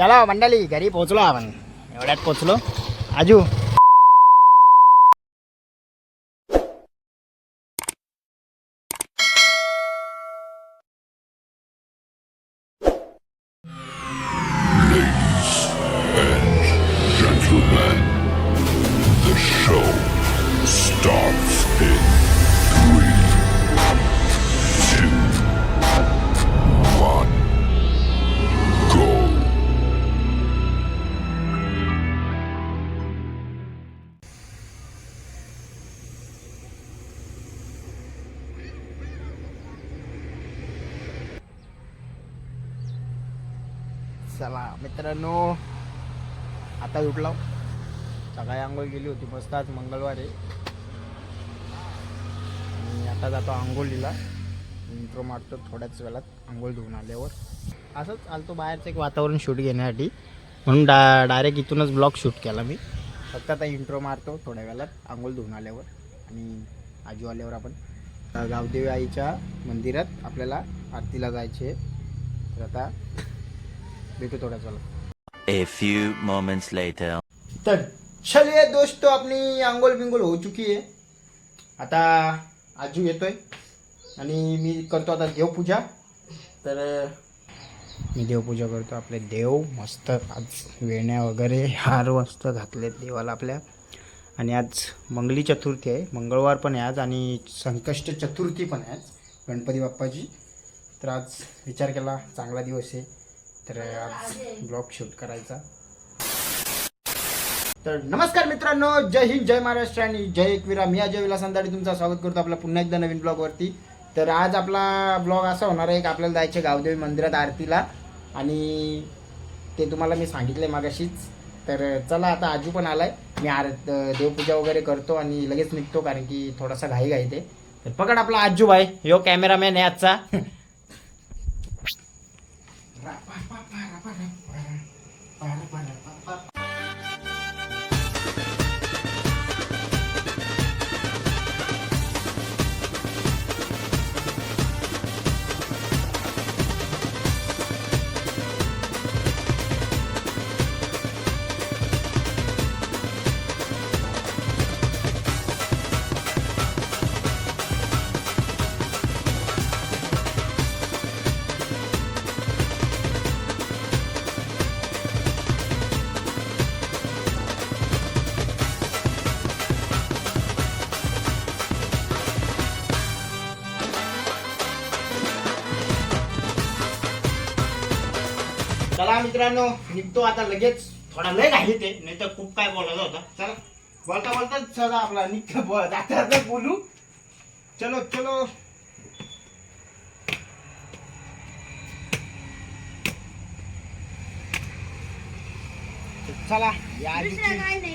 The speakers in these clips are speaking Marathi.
चला मंडळी घरी पोहोचलो आपण. एवढ्यात पोहोचलो. आजू The show starts in 3, 2, 1, go. चला मित्रांनो, आता उठलो. सकाळी आंघोळ गेली होती मस्त. आज मंगळवार आहे आणि आता जातो आंघोळीला. इंट्रो मारतो थोड्याच वेळात आंघोळ धुवून आल्यावर. असंच आलतो बाहेरचं एक वातावरण शूट घेण्यासाठी, म्हणून डायरेक्ट इथूनच ब्लॉग शूट केला मी. फक्त आता इंट्रो मारतो थोड्या वेळात आंघोळ धुवून आल्यावर. आणि आजू आल्यावर आपण गावदेवी आईच्या मंदिरात आपल्याला आरतीला जायचे आहे. तर आता भेटू थोड्याच वेळात. A few moments later. तर चलिए दोस्तों, अपनी आंघोळ बिंगोल हो चुकी आहे. आता आजू येतोय आणि मी करतो आता देवपूजा. तर मी देवपूजा करतो. आपले देव मस्त आज वेण्या वगैरे हार मस्त घातलेत देवाला आपल्या. आणि आज मंगली चतुर्थी आहे, मंगळवार पण आहे आज आणि संकष्ट चतुर्थी पण आहे आज गणपती बाप्पाची. तर आज विचार केला चांगला दिवस आहे तर आज ब्लॉग शूट करायचा. तर नमस्कार मित्रांनो, जय हिंद, जय महाराष्ट्र आणि जय एकविरा. मी अजय विलास अंधाडे तुमचं स्वागत करतो आपला पुन्हा एकदा नवीन ब्लॉगवरती. तर आज आपला ब्लॉग असा होणार आहे की आपल्याला जायचे गावदेवी मंदिरात आरतीला आणि ते तुम्हाला मी सांगितलं आहे मागाशीच. तर चला आता आजू पण आलाय. मी देवपूजा वगैरे करतो आणि लगेच निघतो कारण की थोडासा घाई ते. तर पकड आपला आजू भाई, यो कॅमेरामॅन आहे आजचा. चला मित्रांनो, निघतो आता लगेच. थोडा लय घाई ते, नाही तर खूप काय बोलायला होता. चला बोलता बोलता चला आपला निघतो, जाता बोलू. चलो चलो. चला या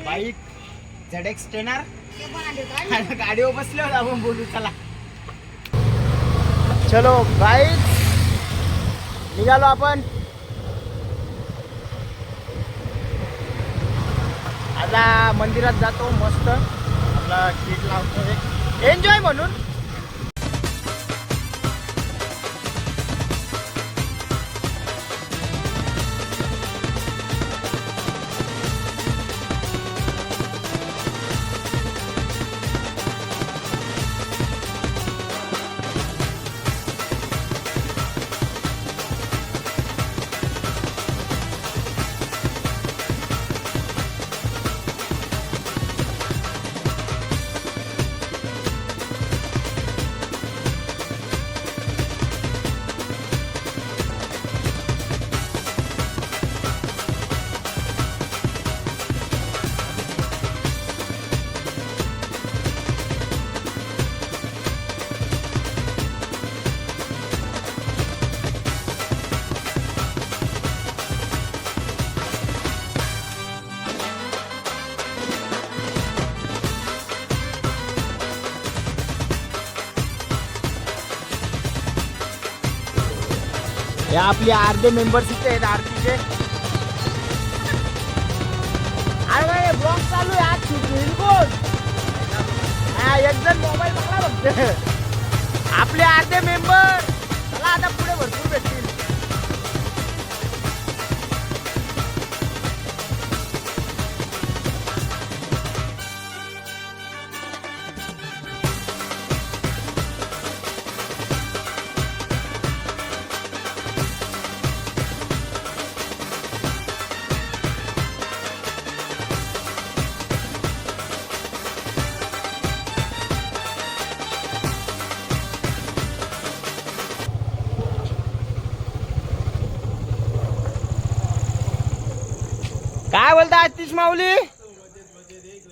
बाईक ZX 10R गाडीवर बसले होता आपण बोलू. चला चलो बाईक निघालो आपण. आता मंदिरात जातो मस्त. आपला किट लावतो एन्जॉय म्हणून. हे आपले अर्धे मेंबर्स इथे आहेत आरतीचे. अरे ब्लॉग चालू आहे आज बिलकुल. एक जण मोबाईल बघला फक्त. आपले अर्धे मेंबर चला आता पुढे भरपूर भेटतील. काय बोलता आतिश माऊली?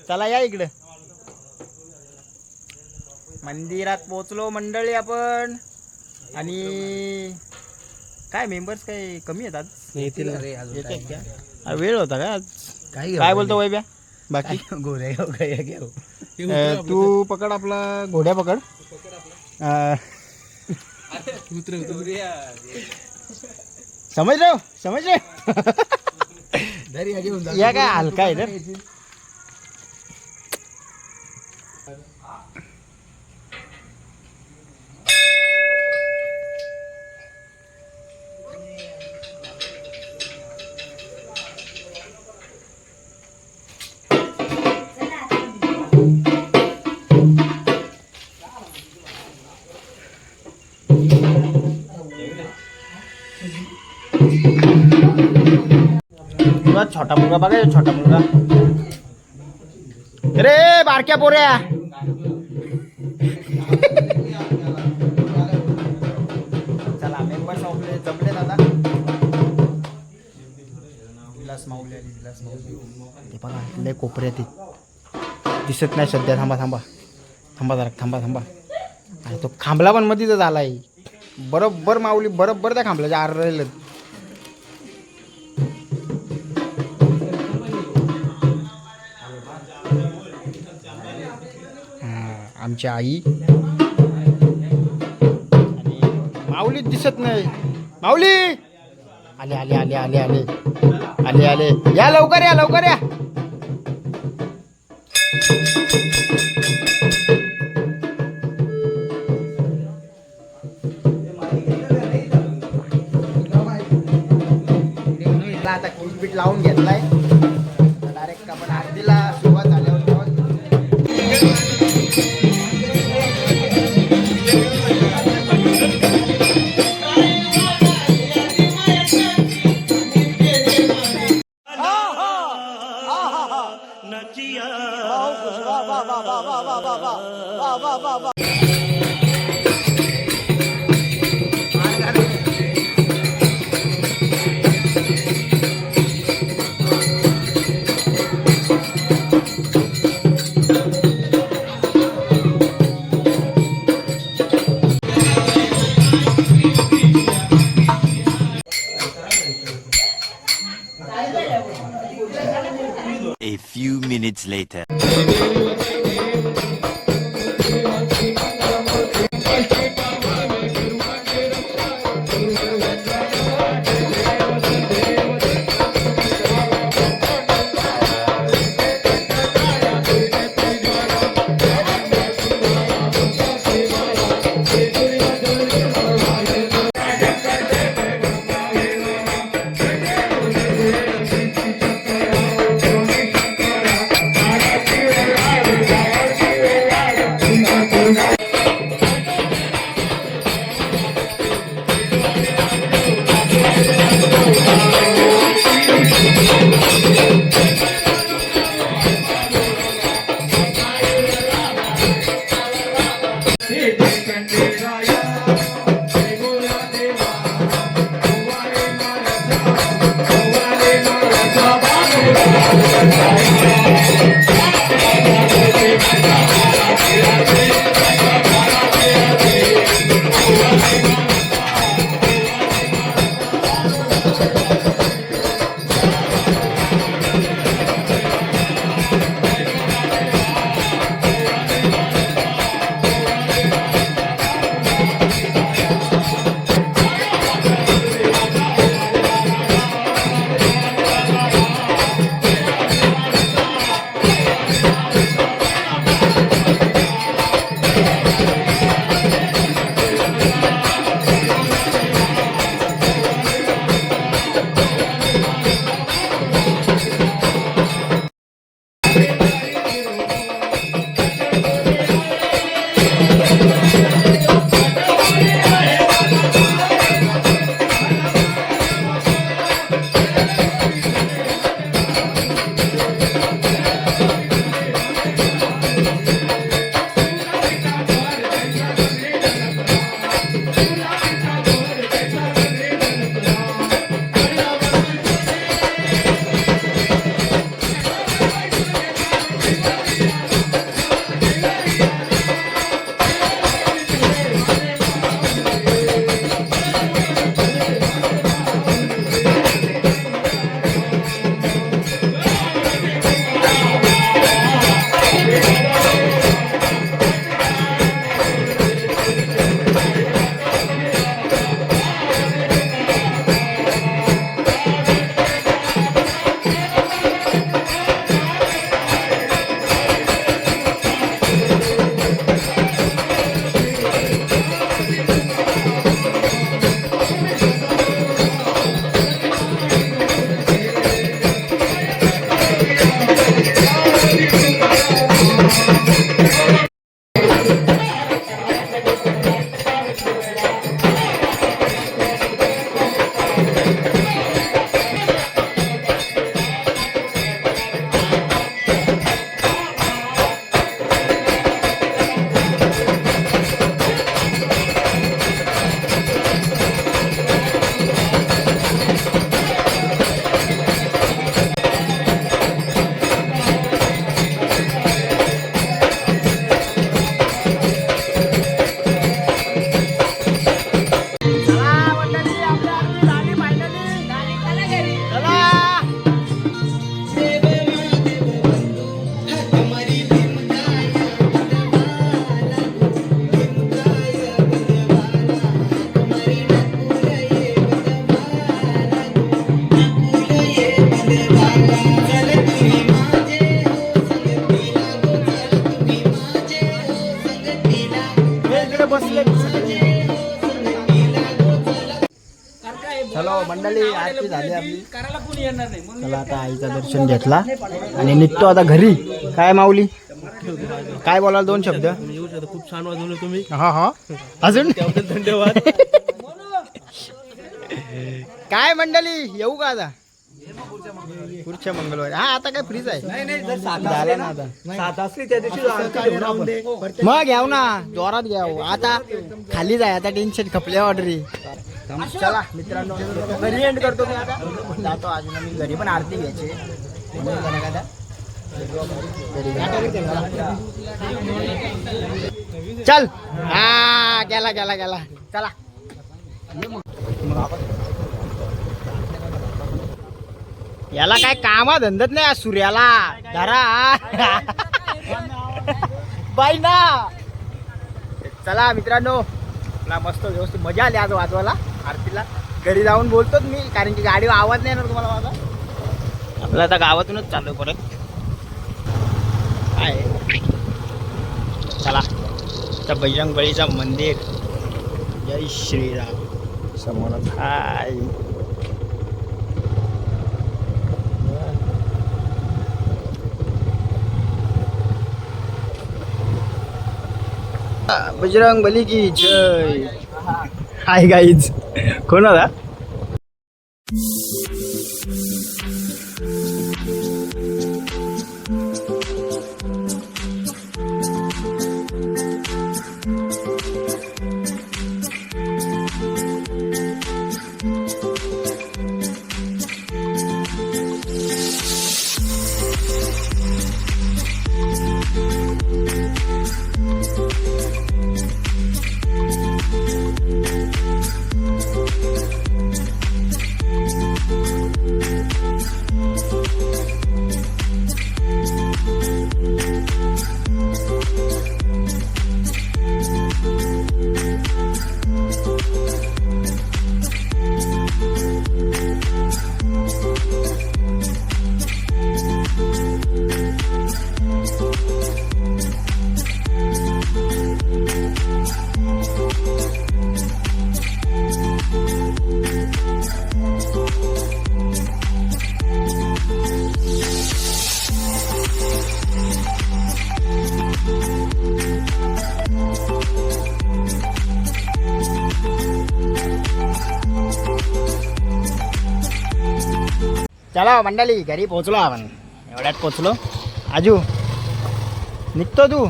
चला या इकडं. मंदिरात पोहोचलो मंडळी आपण. आणि काय मेंबर्स काय कमी आहेत आज? येतील येतात का? वेळ होता का आज? काय बोलतो वैब्या बाकी? घोड्या तू पकड आपला घोड्या पकड. समज रहे हो? समज रहे हो? या काय हलका आहे तर. तुला छोटा मुलगा बघा, छोटा मुलगा. अरे बारक्या पोऱ्या. चला मेंबर संपले जमले दादा. विलास माऊली आली, विलास माऊली. ते बघा लय कोपऱ्यात दिसत नाही सध्या. थांबा थांबा थांबा जरा, थांबा थांबा. आणि तो खांबला पण मध्ये झालाय. बरोबर माऊली बरोबर त्या खांबल्याच्या आर राहिलं. आमची आई आणि माऊली दिसत नाही. माऊली आले आले आले आले आले आले आले. या लवकर या लवकर या. आता किटपीट लावून घेतलाय. डायरेक्ट आपण आरतीला सुरुवात झाल्यावर A few minutes later. झाली आरती झाली आपली. चला आता आईचं दर्शन घेतला आणि निघतो आता घरी. काय माऊली काय बोलाल 2 शब्द? खूप छान वाजवलं तुम्ही. हा हा अजून धन्यवाद. काय मंडळी येऊ का आता पुढच्या मंगळवारी? हा आता काय फ्रीज आहे झालं ना आता. 7 असली त्या दिवशी मग घ्याव ना जोरात घ्याव. आता खाली जाय आता टेन्शन खपले ऑर्डरी. चला मित्रांनो घरी एंड करतो मी आता जातो अजून मी घरी पण आरती घ्यायची चल. हा गेला गेला गेला चला. याला काय कामा धंदत नाही आज सूर्याला धरा बाई ना. चला मित्रांनो मला मस्त व्यवस्थित मजा आली आज वाजवायला आरतीला. घरी जाऊन बोलतोच मी कारण की गाडीवर आवाज नाही येणार तुम्हाला माझा. आपलं आता गावातूनच चालू परत काय. चला त्या बजरंग बलीचं मंदिर. जय श्रीराम समोरच हाय. बजरंग बली की जय. हाय गाईज कोण होता? चला मंडळी घरी पोहोचलो आपण. एवढ्यात पोहोचलो. आजू निघतो तू?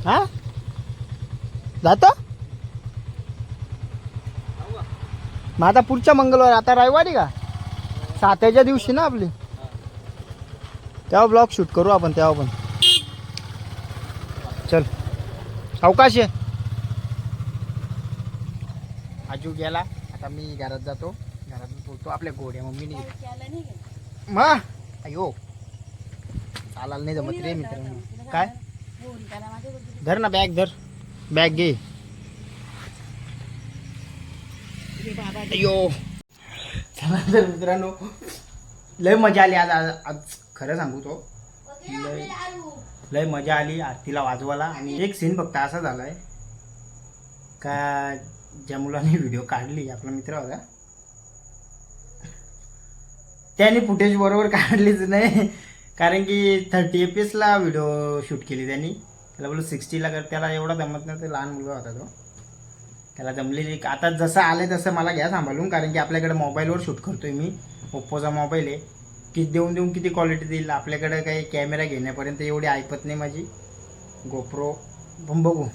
हा जातो मग आता पुढच्या मंगळवार. आता रविवारी का 7च्या दिवशी ना आपली. तेव्हा ब्लॉग शूट करू आपण तेव्हा पण. चल अवकाश आहे. आजू गेला आता मी घरात जातो. घरातून बोलतो आपल्या गोड्या मम्मीने मग अयो चालायला नाही जमत रे मित्रांनो. काय धर ना बॅग धर बॅग घे. अयो चला तर मित्रांनो लय मजा आली आज. आज खरं सांगू तो लय मजा आली आरतीला वाजवायला. आणि एक सीन फक्त असा झालाय का ज्या मुलाने व्हिडिओ काढली आपला मित्र होता त्याने फुटेज बरोबर काढलीच नाही. कारण की 30 FPS ला व्हिडिओ शूट केली त्यांनी. त्याला बोलू 60 ला कर. त्याला एवढा जमत नाही. लहान मुलगा होता तो. त्याला जमलेली. आता जसं आलं तसं मला घ्या सांभाळून. कारण की आपल्याकडे मोबाईलवर शूट करतोय मी. ओप्पोचा मोबाईल आहे. की देऊन किती क्वालिटी देईल. आपल्याकडे काही कॅमेरा घेण्यापर्यंत एवढी ऐपत नाही माझी. गोप्रो पण बघू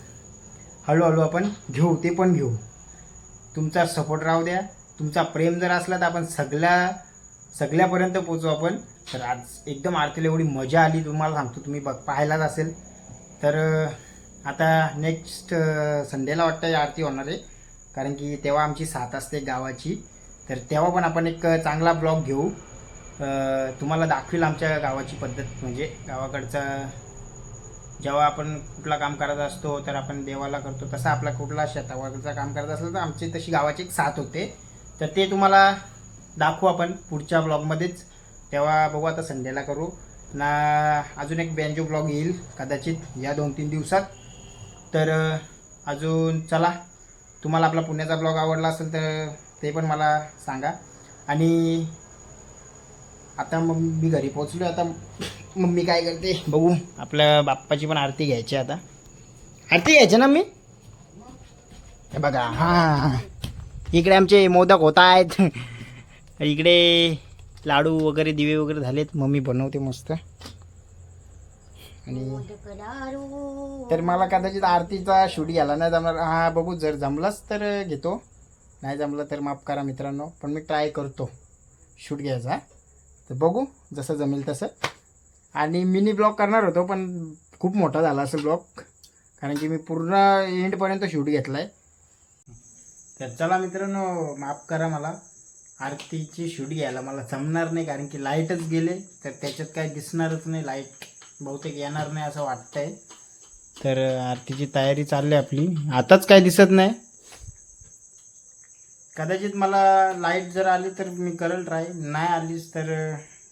हळूहळू आपण घेऊ. ते पण घेऊ. तुमचा सपोर्ट राहू द्या. तुमचा प्रेम जर असला तर आपण सगळ्यापर्यंत पोचू आपण. तर आज एकदम आरतीला एवढी मजा आली तुम्हाला सांगतो. तुम्ही पाहायलाच असेल. तर आता नेक्स्ट संडेला वाटतं आरती होणार आहे. कारण की तेव्हा आमची 7 असते गावाची. तर तेव्हा पण आपण एक चांगला ब्लॉग घेऊ. तुम्हाला दाखवेल आमच्या गावाची पद्धत. म्हणजे गावाकडचा जेव्हा आपण कुठला काम करत असतो तर आपण देवाला करतो तसं आपला कुठला शेतावरचा काम करत असलं तर आमची तशी गावाची एक 7 होते. तर ते तुम्हाला दाखवू आपण पुढच्या ब्लॉगमध्येच. तेव्हा बघू आता संडेला करू ना. अजून एक बँजो ब्लॉग येईल कदाचित या 2-3 दिवसात. तर अजून चला तुम्हाला आपला पुण्याचा ब्लॉग आवडला असेल तर ते पण मला सांगा. आणि आता मग मी घरी पोचलो. आता मम्मी काय करते बघू. आपल्या बाप्पाची पण आरती घ्यायची. आता आरती घ्यायची ना मी. हे बघा हां इकडे आमचे मोदक होत आहेत. इकडे लाडू वगैरे दिवे वगैरे झालेत. मम्मी बनवते मस्त. आणि तर मला कदाचित आरतीचा शूट घ्यायला नाही जमणार. हा बघू जर जमलंच तर घेतो. नाही जमलं तर माफ करा मित्रांनो. पण मी ट्राय करतो शूट घ्यायचा. तर बघू जसं जमेल तसं. आणि मिनी ब्लॉग करणार होतो पण खूप मोठा झाला असेल ब्लॉग. कारण की मी पूर्ण एंडपर्यंत शूट घेतला आहे. तर चला मित्रांनो माफ करा मला. आरतीची शूट घ्यायला मला जमणार नाही. कारण की लाईटच गेले तर त्याच्यात काही दिसणारच नाही. लाईट बहुतेक येणार नाही असं वाटतंय. तर आरतीची तयारी चालली आपली. आताच काही दिसत नाही. कदाचित मला लाईट जर आली तर मी करेल ट्राय. नाही आलीच तर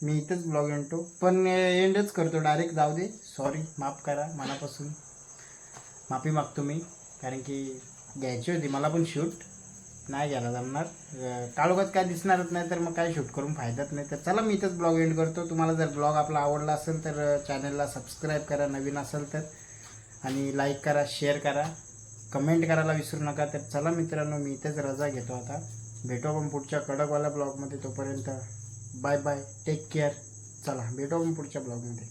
मी इथंच ब्लॉग एंडतो. पण एंडच करतो डायरेक्ट. जाऊ दे. सॉरी माफ करा मनापासून. माफी मागतो मी. कारण की घ्यायची होती मला पण शूट. नाही घ्यायला जमणार. काळोखात काय दिसणारच नाही तर मग काय शूट करून फायदाच नाही. तर चला मी इथंच ब्लॉग एंड करतो. तुम्हाला जर ब्लॉग आपला आवडला असेल तर चॅनलला सबस्क्राईब करा नवीन असेल तर. आणि लाईक करा, शेअर करा, कमेंट करायला विसरू नका. तर चला मित्रांनो मी इथेच रजा घेतो आता. भेटू आपण पुढच्या कडकवाल्या ब्लॉगमध्ये. तोपर्यंत बाय बाय, टेक केअर. चला भेटू आपण पुढच्या ब्लॉगमध्ये.